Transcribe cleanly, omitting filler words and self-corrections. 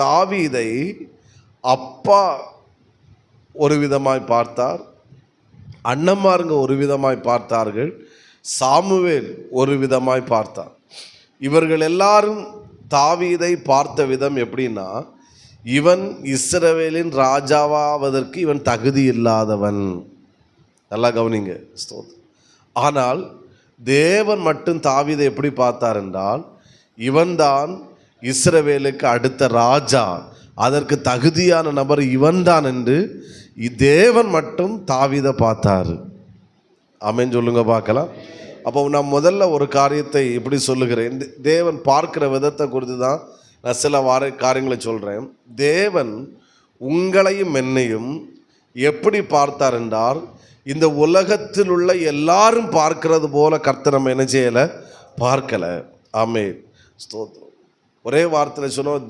தாவீதை அப்பா ஒரு விதமாய் பார்த்தார், அண்ணன்மாருங்க ஒரு விதமாய் பார்த்தார்கள், சாமுவேல் ஒரு விதமாய் பார்த்தார். இவர்கள் எல்லாரும் தாவீதை பார்த்த விதம் எப்படின்னா, இவன் இஸ்ரவேலின் ராஜாவாவதற்கு இவன் தகுதி இல்லாதவன். நல்லா கவனிங்க. ஆனால் தேவன் மட்டும் தாவீதை எப்படி பார்த்தார் என்றால், இவன்தான் இஸ்ரவேலுக்கு அடுத்த ராஜா, அதற்கு தகுதியான நபர் இவன்தான் என்று தேவன் மட்டும் தாவீதை பார்த்தார். ஆமென் சொல்லுங்க பார்க்கலாம். அப்போ நான் முதல்ல ஒரு காரியத்தை இப்படி சொல்லுகிறேன். தேவன் பார்க்கிற விதத்தை குறித்து தான் நான் சில காரியங்களை சொல்கிறேன். தேவன் உங்களையும் என்னையும் எப்படி பார்த்தார் என்றால், இந்த உலகத்தில் உள்ள எல்லாரும் பார்க்கிறது போல கர்த்தர் நம்ம என்ன செய்யலை, பார்க்கலை. ஆமென், ஸ்தோத்திரம். ஒரே வார்த்தையில் சொன்னோம்,